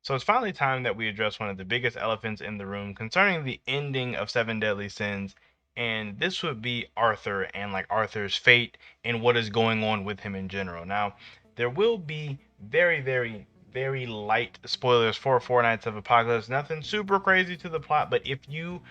So it's finally time that we address one of the biggest elephants in the room concerning the ending of Seven Deadly Sins. And this would be Arthur and like Arthur's fate and what is going on with him in general. Now, there will be very light spoilers for Four Nights of Apocalypse. Nothing super crazy to the plot, but if you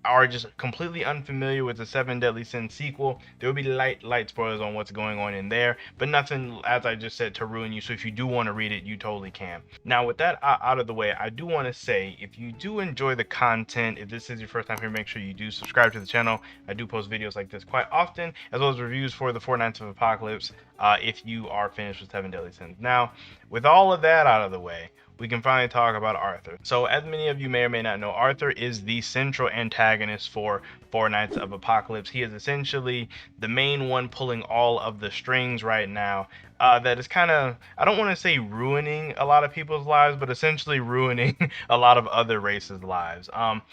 are just completely unfamiliar with the Seven Deadly Sins sequel, there will be light spoilers on what's going on in there, but nothing, as I just said, to ruin you. So if you do want to read it, you totally can. Now, with that out of the way, I do want to say, if you do enjoy the content, if this is your first time here, make sure you do subscribe to the channel. I do post videos like this quite often, as well as reviews for the Four Nights of Apocalypse, if you are finished with Seven Deadly Sins. Now, with all of that out of the way, we can finally talk about Arthur. So, as many of you may or may not know, Arthur is the central antagonist for Four Nights of Apocalypse. He is essentially the main one pulling all of the strings right now. That is kind of, I don't want to say ruining a lot of people's lives, but essentially ruining a lot of other races' lives.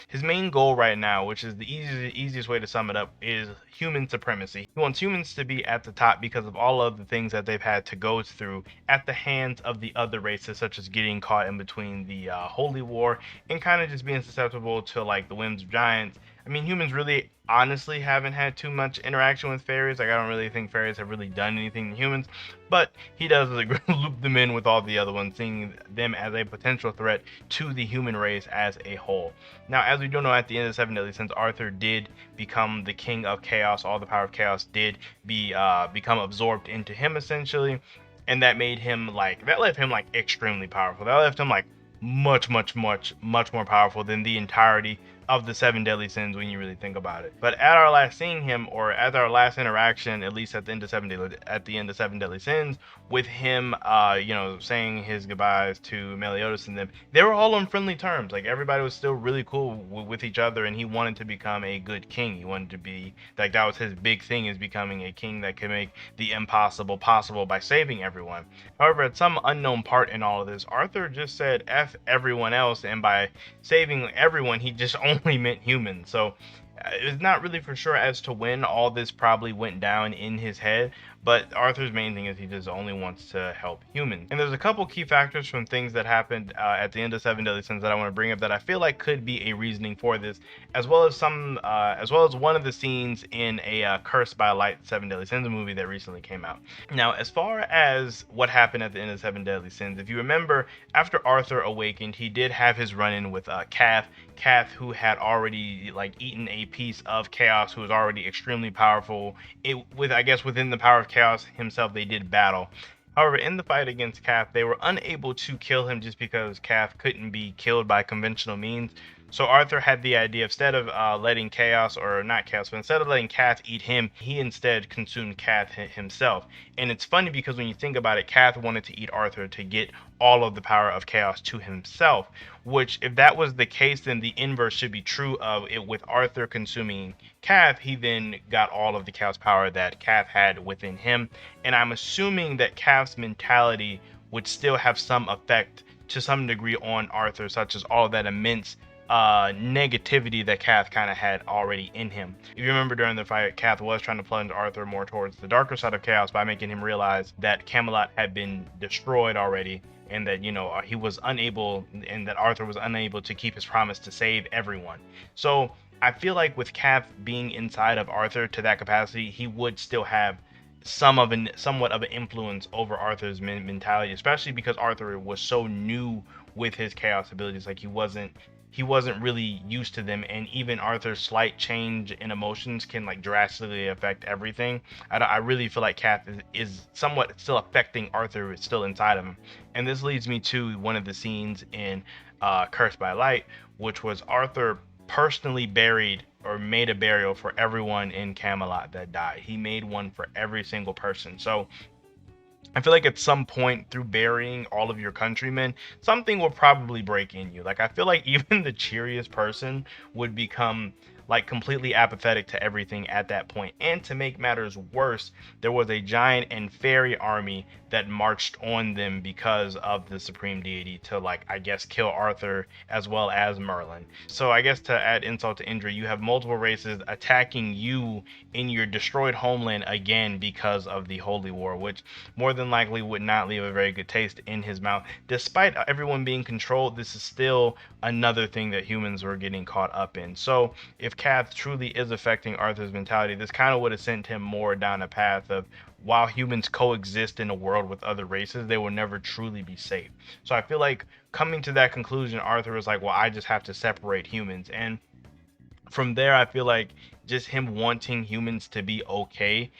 His main goal right now, which is the easiest way to sum it up, is human supremacy. He wants humans to be at the top because of all of the things that they've had to go through at the hands of the other races, such as getting caught in between the Holy War and kind of just being susceptible to like the whims of giants. I mean, humans really honestly haven't had too much interaction with fairies. Like, I don't really think fairies have really done anything to humans, but he does like, loop them in with all the other ones, seeing them as a potential threat to the human race as a whole. Now, as we do know, at the end of Seven Deadly Sins, Arthur did become the king of chaos. All the power of chaos did become absorbed into him, essentially, and that made him like, that left him like extremely powerful. That left him like much more powerful than the entirety of the Seven Deadly Sins when you really think about it. But at our last seeing him, or at our last interaction, at least at the end of Seven Deadly Sins, with him, saying his goodbyes to Meliodas and them, they were all on friendly terms. Like, everybody was still really cool with each other, and he wanted to become a good king. He wanted to be like, that was his big thing, is becoming a king that could make the impossible possible by saving everyone. However, at some unknown part in all of this, Arthur just said F everyone else, and by saving everyone, he just only meant humans. So it's not really for sure as to when all this probably went down in his head, but Arthur's main thing is he just only wants to help humans. And there's a couple key factors from things that happened at the end of Seven Deadly Sins that I want to bring up that I feel like could be a reasoning for this, as well as one of the scenes in a Cursed by Light Seven Deadly Sins movie that recently came out. Now, as far as what happened at the end of Seven Deadly Sins, if you remember, after Arthur awakened, he did have his run-in with Cath, who had already like eaten a piece of chaos, who was already extremely powerful. Within the power of chaos himself, they did battle. However, in the fight against Cath, they were unable to kill him just because Cath couldn't be killed by conventional means. So Arthur had the idea, instead of letting Chaos, or not Chaos, but instead of letting Cath eat him, he instead consumed Cath himself. And it's funny because when you think about it, Cath wanted to eat Arthur to get all of the power of chaos to himself, which, if that was the case, then the inverse should be true of it. With Arthur consuming Cath, he then got all of the chaos power that Cath had within him. And I'm assuming that Cath's mentality would still have some effect to some degree on Arthur, such as all of that immense negativity that Cath kind of had already in him. If you remember, during the fight, Cath was trying to plunge Arthur more towards the darker side of chaos by making him realize that Camelot had been destroyed already, and that he was unable, and that Arthur was unable to keep his promise to save everyone. So I feel like with Cath being inside of Arthur to that capacity, he would still have somewhat of an influence over Arthur's mentality, especially because Arthur was so new with his chaos abilities. Like, he wasn't really used to them, and even Arthur's slight change in emotions can like drastically affect everything. I really feel like Cath is somewhat still affecting Arthur. It's still inside of him. And this leads me to one of the scenes in Cursed by Light, which was Arthur personally buried, or made a burial for everyone in Camelot that died. He made one for every single person. So I feel like at some point, through burying all of your countrymen, something will probably break in you. Like, I feel like even the cheeriest person would become like completely apathetic to everything at that point. And to make matters worse, there was a giant and fairy army that marched on them because of the supreme deity to, like, I guess kill Arthur as well as Merlin. So I guess to add insult to injury, you have multiple races attacking you in your destroyed homeland again because of the Holy War, which more than likely would not leave a very good taste in his mouth. Despite everyone being controlled, this is still another thing that humans were getting caught up in. So if Kath truly is affecting Arthur's mentality, this kind of would have sent him more down a path of, while humans coexist in a world with other races, they will never truly be safe. So I feel like coming to that conclusion, Arthur was like, well, I just have to separate humans. And from there, I feel like just him wanting humans to be okay,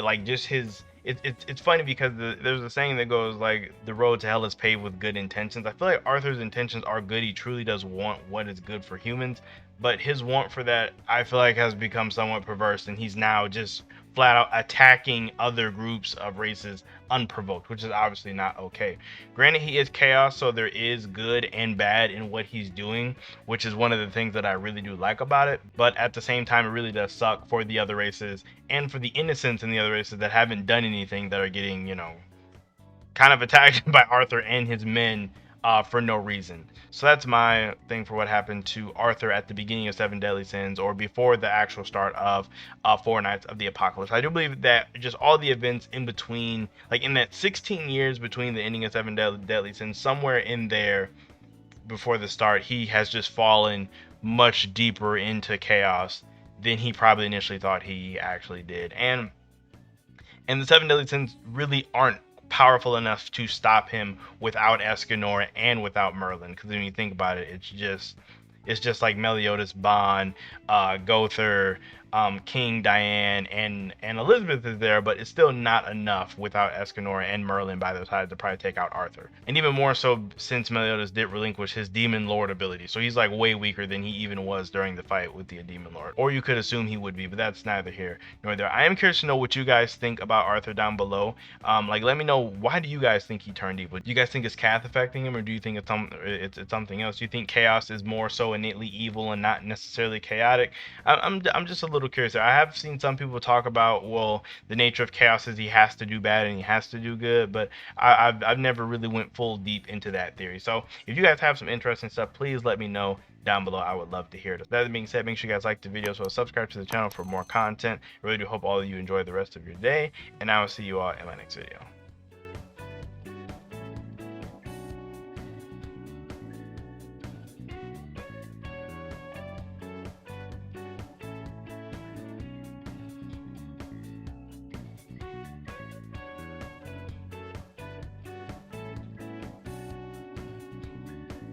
like just his. It's funny because there's a saying that goes like, the road to hell is paved with good intentions. I feel like Arthur's intentions are good. He truly does want what is good for humans, but his want for that, I feel like, has become somewhat perverse, and he's now just flat out attacking other groups of races unprovoked, which is obviously not okay. Granted, he is chaos, so there is good and bad in what he's doing, which is one of the things that I really do like about it. But at the same time, it really does suck for the other races and for the innocents in the other races that haven't done anything, that are getting, kind of attacked by Arthur and his men for no reason. So that's my thing for what happened to Arthur at the beginning of Seven Deadly Sins, or before the actual start of Four Nights of the Apocalypse. I do believe that just all the events in between, like in that 16 years between the ending of Seven Deadly Sins, somewhere in there before the start, he has just fallen much deeper into chaos than he probably initially thought he actually did. And the Seven Deadly Sins really aren't powerful enough to stop him without Escanor and without Merlin. Because when you think about it, it's just like Meliodas, Bon, Gother, King, Diane, and Elizabeth is there, but it's still not enough without Escanor and Merlin by their side to probably take out Arthur. And even more so since Meliodas did relinquish his Demon Lord ability, so he's like way weaker than he even was during the fight with the Demon Lord. Or you could assume he would be, but that's neither here nor there. I am curious to know what you guys think about Arthur down below. Like, let me know, why do you guys think he turned evil? Do you guys think it's Kath affecting him, or do you think it's something else? Do you think chaos is more so innately evil and not necessarily chaotic? I'm just a little curious there. I have seen some people talk about, well, the nature of chaos is he has to do bad and he has to do good, but I've never really went full deep into that theory. So if you guys have some interesting stuff, please let me know down below. I would love to hear it. That being said, make sure you guys like the video, so subscribe to the channel for more content. I really do hope all of you enjoy the rest of your day, and I will see you all in my next video.